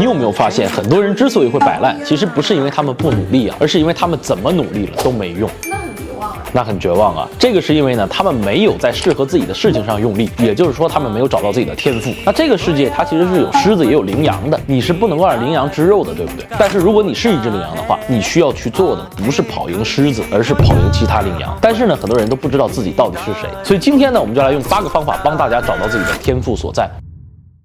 你有没有发现，很多人之所以会摆烂，其实不是因为他们不努力啊，而是因为他们怎么努力了都没用。那很绝望啊！这个是因为呢，他们没有在适合自己的事情上用力，也就是说，他们没有找到自己的天赋。那这个世界它其实是有狮子也有羚羊的，你是不能够让羚羊吃肉的，对不对？但是如果你是一只羚羊的话，你需要去做的不是跑赢狮子，而是跑赢其他羚羊。但是呢，很多人都不知道自己到底是谁，所以今天呢，我们就来用8个方法帮大家找到自己的天赋所在。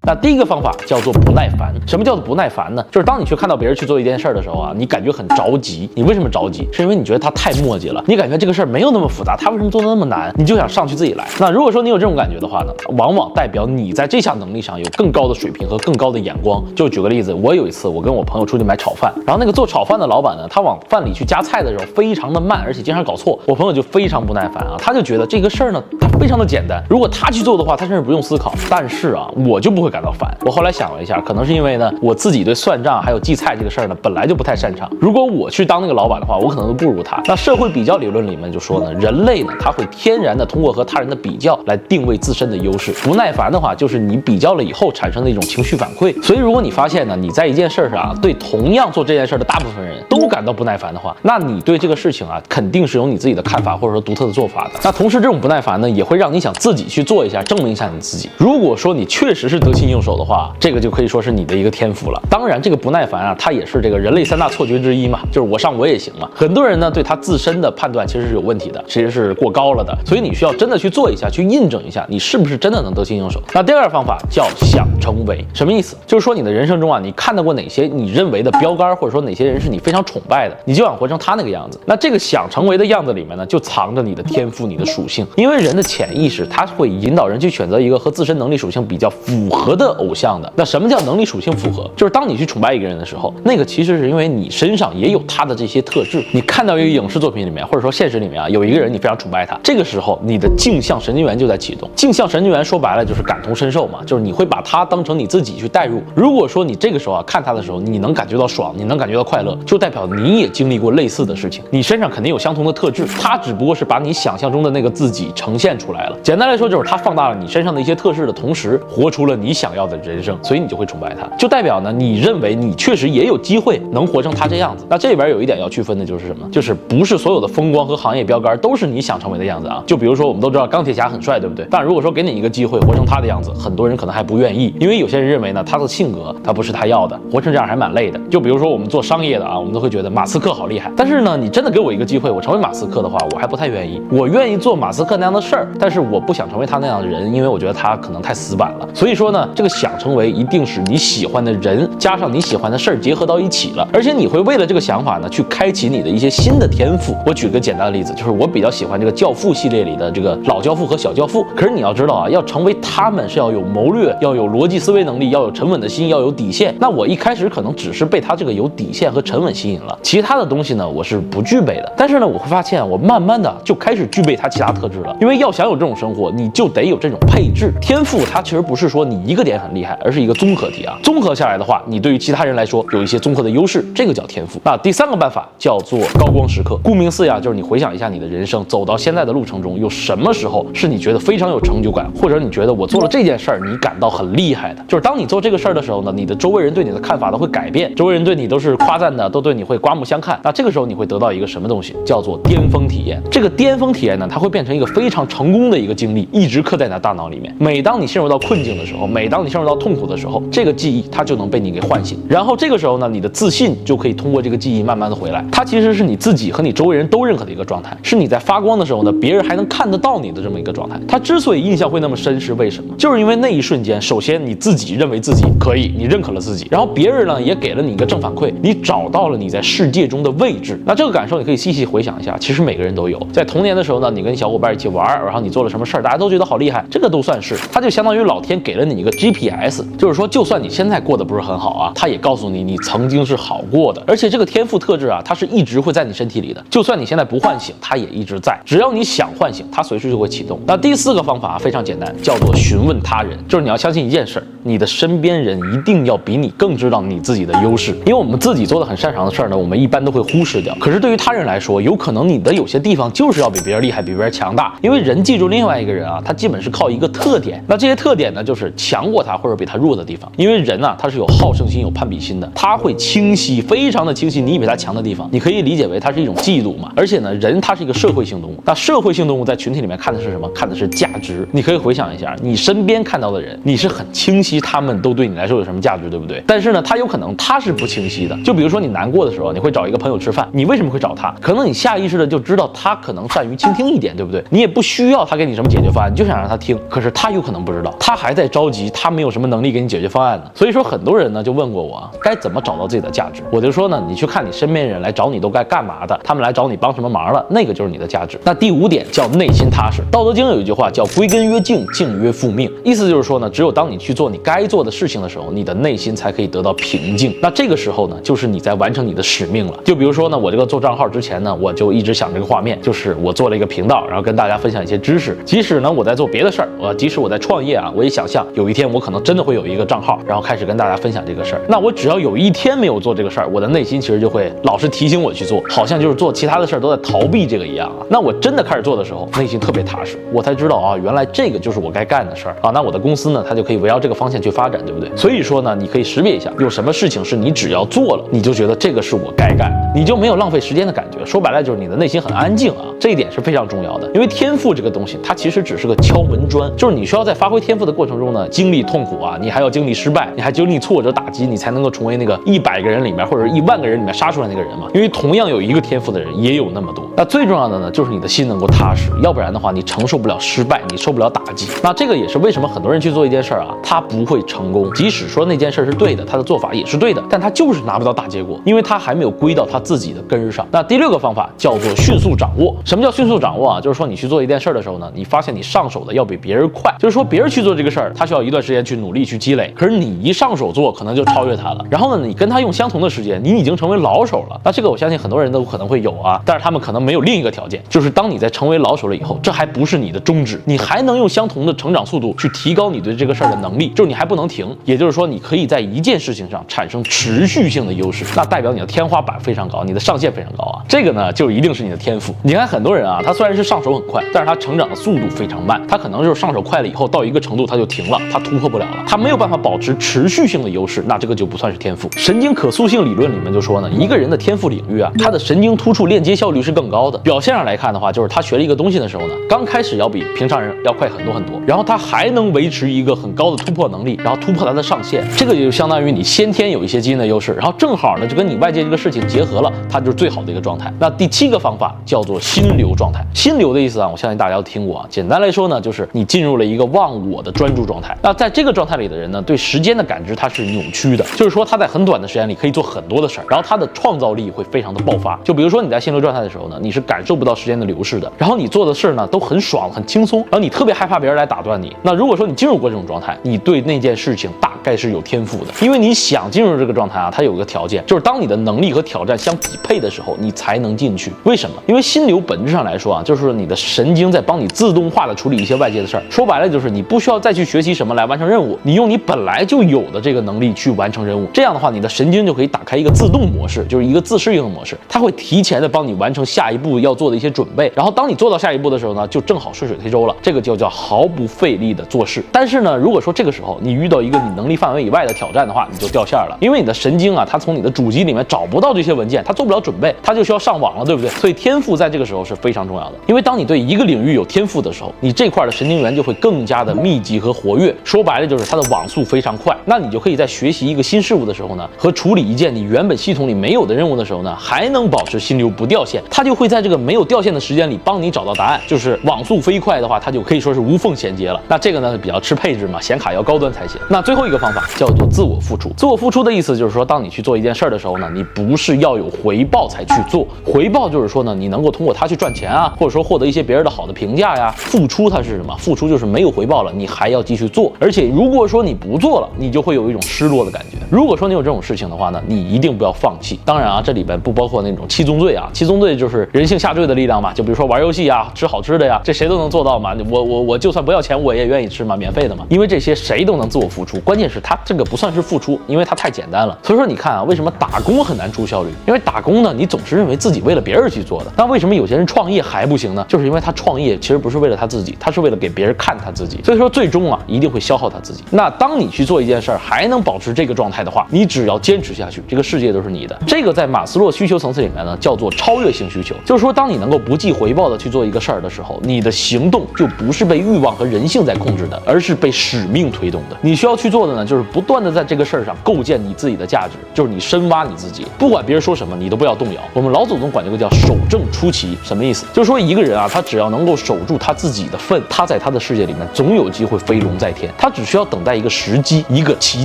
那第一个方法叫做不耐烦。什么叫做不耐烦呢？就是当你去看到别人去做一件事儿的时候啊，你感觉很着急。你为什么着急？是因为你觉得他太磨叽了，你感觉这个事儿没有那么复杂，他为什么做的那么难？你就想上去自己来。那如果说你有这种感觉的话呢，往往代表你在这项能力上有更高的水平和更高的眼光。就举个例子，我有一次我跟我朋友出去买炒饭，然后那个做炒饭的老板呢，他往饭里去加菜的时候非常的慢，而且经常搞错。我朋友就非常不耐烦啊，他就觉得这个事儿呢，它非常的简单，如果他去做的话，他甚至不用思考。但是啊，我就不会感到烦。我后来想了一下，可能是因为呢，我自己对算账还有记菜这个事儿呢，本来就不太擅长。如果我去当那个老板的话，我可能都不如他。那社会比较理论里面就说呢，人类呢，他会天然的通过和他人的比较来定位自身的优势。不耐烦的话，就是你比较了以后产生的一种情绪反馈。所以如果你发现呢，你在一件事上对同样做这件事的大部分人都感到不耐烦的话，那你对这个事情啊，肯定是有你自己的看法或者说独特的做法的。那同时这种不耐烦呢，也会让你想自己去做一下，证明一下你自己。如果说你确实是得心应手的话，这个就可以说是你的一个天赋了。当然，这个不耐烦啊，它也是这个人类3大错觉之一嘛，就是我上我也行嘛。很多人呢对他自身的判断其实是有问题的，其实是过高了的，所以你需要真的去做一下，去印证一下你是不是真的能得心应手。那第二个方法叫想成为，什么意思？就是说你的人生中啊，你看到过哪些你认为的标杆，或者说哪些人是你非常崇拜的，你就想活成他那个样子。那这个想成为的样子里面呢，就藏着你的天赋，你的属性。因为人的潜意识，它会引导人去选择一个和自身能力属性比较符合的偶像的。那什么叫能力属性符合？就是当你去崇拜一个人的时候，那个其实是因为你身上也有他的这些特质。你看到一个影视作品里面，或者说现实里面啊，有一个人你非常崇拜他，这个时候你的镜像神经元就在启动。镜像神经元说白了就是感同身受嘛，就是你会把他当成你自己去代入。如果说你这个时候啊看他的时候，你能感觉到爽，你能感觉到快乐，就代表你也经历过类似的事情，你身上肯定有相同的特质。他只不过是把你想象中的那个自己呈现出来了。简单来说，就是他放大了你身上的一些特质的同时，活出了你想要的人生，所以你就会崇拜他。就代表呢，你认为你确实也有机会能活成他这样子。那这里边有一点要区分的就是什么？就是不是所有的风光和行业标杆都是你想成为的样子啊。就比如说我们都知道钢铁侠很帅，对不对？但如果说给你一个机会活成他的样子，很多人可能还不愿意，因为有些人认为呢，他的性格他不是他要的，活成这样还蛮累的。就比如说我们做商业的啊，我们都会觉得马斯克好厉害，但是呢，你真的给我一个机会，我成为马斯克的话，我还不太愿意。我愿意做马斯克那样的事儿，但是我不想成为他那样的人，因为我觉得他可能太死板了。所以说呢，这个想成为一定是你喜欢的人加上你喜欢的事儿结合到一起了，而且你会为了这个想法呢，去开启你的一些新的天赋。我举个简单的例子，就是我比较喜欢这个教父系列里的这个老教父和小教父。可是你要知道啊，要成为他们是要有谋略，要有逻辑思维能力，要有沉稳的心，要有底线。那我一开始可能只是被他这个有底线和沉稳吸引了，其他的东西呢，我是不具备的。但是呢，我会发现我慢慢的就开始具备他其他特质了。因为要想有这种生活，你就得有这种配置。天赋它其实不是说你一个点很厉害，而是一个综合体啊。综合下来的话，你对于其他人来说有一些综合的优势，这个叫天赋。那第3个办法叫做高光时刻。顾名思义啊，就是你回想一下你的人生走到现在的路程中，有什么时候是你觉得非常有成就感，或者你觉得我做了这件事儿你感到很厉害的。就是当你做这个事儿的时候呢，你的周围人对你的看法都会改变，周围人对你都是夸赞的，都对你会刮目相看。那这个时候你会得到一个什么东西，叫做巅峰体验。这个巅峰体验呢，它会变成一个非常成功的一个经历，一直刻在你的大脑里面。每当你陷入到困境的时候，每当你陷入到痛苦的时候，这个记忆它就能被你给唤醒，然后这个时候呢，你的自信就可以通过这个记忆慢慢的回来。它其实是你自己和你周围人都认可的一个状态，是你在发光的时候呢，别人还能看得到你的这么一个状态。它之所以印象会那么深，是为什么？就是因为那一瞬间，首先你自己认为自己可以，你认可了自己，然后别人呢也给了你一个正反馈，你找到了你在世界中的位置。那这个感受你可以细细回想一下，其实每个人都有。在童年的时候呢，你跟小伙伴一起玩，然后你做了什么事儿，大家都觉得好厉害，这个都算是。它就相当于老天给了你一个 GPS， 就是说就算你现在过得不是很好啊，它也告诉你你曾经是好过的。而且这个天赋特质啊，它是一直会在你身体里的，就算你现在不唤醒，它也一直在。只要你想唤醒，它随时就会启动。那第4个方法非常简单，叫做询问他人，就是你要相信一件事儿，你的身边人一定要比你更知道你自己的优势，因为我们自己做的很擅长的事儿呢，我们一般都会忽视掉。可是对于他人来说，有可能你的有些地方就是要比别人厉害，比别人强大。因为人记住另外一个人啊，他基本是靠一个特点，那这些特点呢，就是强过他或者比他弱的地方。因为人啊，他是有好胜心、有攀比心的，他会清晰，非常的清晰你比他强的地方。你可以理解为它是一种嫉妒嘛。而且呢，人他是一个社会性动物，那社会性动物在群体里面看的是什么？看的是价值。你可以回想一下，你身边看到的人，你是很清晰他们都对你来说有什么价值，对不对？但是呢，他有可能他是不清晰的。就比如说你难过的时候，你会找一个朋友吃饭，你为什么会找他？可能你下意识的就知道他可能善于倾听一点，对不对？你也不需要他给你什么解决方案，你就想让他听。可是他有可能不知道，他还在着急，他没有什么能力给你解决方案呢。所以说，很多人呢就问过我，该怎么找到自己的价值？我就说呢，你去看你身边人来找你都该干嘛的，他们来找你帮什么忙了，那个就是你的价值。那第5点叫内心踏实。道德经有一句话叫归根曰静，静曰复命，意思就是说呢，只有当你去做你该做的事情的时候，你的内心才可以得到平静。那这个时候呢，就是你在完成你的使命了。就比如说呢，我这个做账号之前呢，我就一直想这个画面，就是我做了一个频道，然后跟大家分享一些知识。即使呢我在做别的事儿，即使我在创业啊，我也想象有一天我可能真的会有一个账号，然后开始跟大家分享这个事儿。那我只要有一天没有做这个事儿，我的内心其实就会老是提醒我去做，好像就是做其他的事儿都在逃避这个一样啊。那我真的开始做的时候，内心特别踏实，我才知道啊，原来这个就是我该干的事儿啊。那我的公司呢，它就可以围绕这个方向去发展，对不对？所以说呢，你可以识别一下，有什么事情是你只要做了，你就觉得这个是我该干的，你就没有浪费时间的感觉。说白了就是你的内心很安静啊，这一点是非常重要的。因为天赋这个东西，它其实只是个敲门砖，就是你需要在发挥天赋的过程中呢，经历痛苦啊，你还要经历失败，你还经历挫折打击，你才能够成为那个100个人里面或者1万个人里面杀出来那个人嘛。因为同样有一个天赋的人也有那么多。那最重要的呢，就是你的心能够踏实，要不然的话，你承受不了失败，你受不了打击。那这个也是为什么很多人去做一件事儿啊，他不会成功。即使说那件事是对的，他的做法也是对的，但他就是拿不到大结果，因为他还没有归到他自己的根儿上。那第6个方法叫做迅速掌握。什么叫迅速掌握啊？就是说你去做一件事儿的时候呢，你发现你上手的要比别人快，就是说别人去做这个事儿，他需要一段时间去努力去积累，可是你一上手做，可能就超越他了。然后呢，你跟他用相同的时间，你已经成为老手了。那这个我相信很多人都可能会有啊，但是他们可能没有另一个条件，就是当你在成为老手了以后，这还不是你的终止，你还能用相同的成长速度去提高你对这个事儿的能力，就是你还不能停。也就是说，你可以在一件事情上产生持续性的优势，那代表你的天花板非常高，你的上限非常高啊。这个呢，就一定是你的天赋。你看很多人啊，他虽然是上手很快，但是他成长的速度非常慢，他可能就是上手快了以后到一个程度他就停了，他突破不了了，他没有办法保持持续性的优势，那这个就不算是天赋。神经可塑性理论里面就说呢，一个人的天赋领域啊，他的神经突触链接效率是更高的。表现上来看的话，就是他学了一个东西的时候呢，刚开始要比平常人要快很多很多，然后他还能维持一个很高的突破能力，然后突破他的上限，这个也就相当于你先天有一些基因的优势，然后正好呢就跟你外界这个事情结合了，它就是最好的一个状态。那第7个方法叫做心流状态。心流的意思啊，我相信大家都听过啊。简单来说呢，就是你进入了一个忘我的专注状态。那在这个状态里的人呢，对时间的感知它是扭曲的，就是说他在很短的时间里可以做很多的事儿，然后他的创造力会非常的爆发。就比如说你在心流状态的时候呢，你是感受不到时间的流逝的，然后你做的事儿呢都很爽很轻松，然后你特别害怕别人来打断你。那如果说你进入过这种状态，你对那件事情大概是有天赋的，因为你想进入这个状态啊，它有个条件，就是当你的能力和挑战相匹配的时候，你才能进去。为什么？因为心流本质上来说啊，就是你的神经在帮你自动化的处理一些外界的事儿。说白了就是你不需要再去学习什么来完成任务，你用你本来就有的这个能力去完成任务。这样的话，你的神经就可以打开一个自动模式，就是一个自适应的模式，它会提前的帮你完成下一步要做的一些准备。然后当你做到下一步的时候呢，就正好顺水推舟了，这个就叫毫不费力的做事。但是呢，如果说这个时候你遇到一个你能力范围以外的挑战的话，你就掉线了，因为你的神经啊，它从你的主机里面找不到这些文件，它做不了准备，它就需要上网了，对不对？所以天赋在这个时候是非常重要的，因为当你对一个领域有天赋的时候，你这块的神经元就会更加的密集和活跃。说白了就是它的网速非常快，那你就可以在学习一个新事物的时候呢，和处理一件你原本系统里没有的任务的时候呢，还能保持心流不掉线。它就会在这个没有掉线的时间里帮你找到答案，就是网速飞快的话，它就可以说是无缝衔接了。那这个呢比较吃配置嘛，显卡要高端才行。那最后一个方法叫做自我付出。自我付出的意思就是说，当你去做一件事儿的时候呢，你不是要有回报才去做，做，回报就是说呢，你能够通过它去赚钱啊，或者说获得一些别人的好的评价呀。付出它是什么？付出就是没有回报了，你还要继续做，而且如果说你不做了，你就会有一种失落的感觉。如果说你有这种事情的话呢，你一定不要放弃。当然啊，这里边不包括那种七宗罪啊，七宗罪就是人性下坠的力量嘛，就比如说玩游戏啊，吃好吃的呀，这谁都能做到嘛。我就算不要钱，我也愿意吃嘛，免费的嘛。因为这些谁都能自我付出，关键是他这个不算是付出，因为它太简单了。所以说你看啊，为什么打工很难出效率？因为打工呢，你总是认为自己为了别人去做的。那为什么有些人创业还不行呢？就是因为他创业其实不是为了他自己，他是为了给别人看他自己。所以说最终啊，一定会消耗他自己。那当你去做一件事儿还能保持这个状态的话，你只要坚持下去，这个世界都是你的。这个在马斯洛需求层次里面呢，叫做超越性需求。就是说，当你能够不计回报的去做一个事儿的时候，你的行动就不是被欲望和人性在控制的，而是被使命推动的。你需要去做的呢，就是不断的在这个事儿上构建你自己的价值，就是你深挖你自己，不管别人说什么，你都不要动摇。我们老祖宗管这个叫守正出奇，什么意思？就是说一个人啊，他只要能够守住他自己的份，他在他的世界里面总有机会飞龙在天。他只需要等待一个时机，一个奇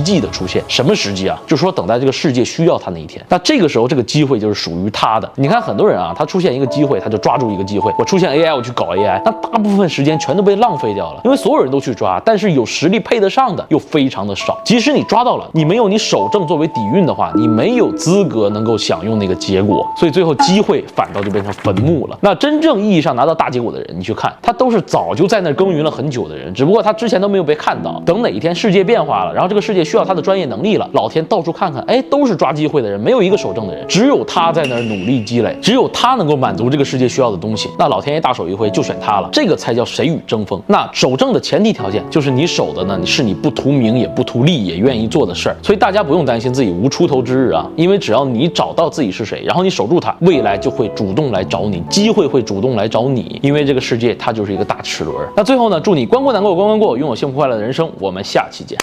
迹的出现。什么时机啊？就是说等待这个世界需要他那一天。那这个时候，这个机会就是属于他的。你看很多人啊，他出现一个机会，他就抓住一个机会。我出现 AI， 我去搞 AI， 那大部分时间全都被浪费掉了，因为所有人都去抓，但是有实力配得上的又非常的少。即使你抓到了，你没有你守正作为底蕴的话，你没有资格能够享用那个结果，所以最后机会反倒就变成坟墓了。那真正意义上拿到大结果的人，你去看，他都是早就在那耕耘了很久的人，只不过他之前都没有被看到。等哪一天世界变化了，然后这个世界需要他的专业能力了，老天到处看看，哎，都是抓机会的人，没有一个守正的人，只有他在那儿努力积累，只有他能够满足这个世界需要的东西。那老天爷大手一挥就选他了，这个才叫谁与争锋。那守正的前提条件就是你守的呢，是你不图名也不图利也愿意做的事儿。所以大家不用担心自己无出头之日啊，因为只要你找到自己是谁，然后你守住它，未来就会主动来找你，机会会主动来找你，因为这个世界它就是一个大齿轮。那最后呢，祝你关过难过关关过，拥有幸福快乐的人生。我们下期见。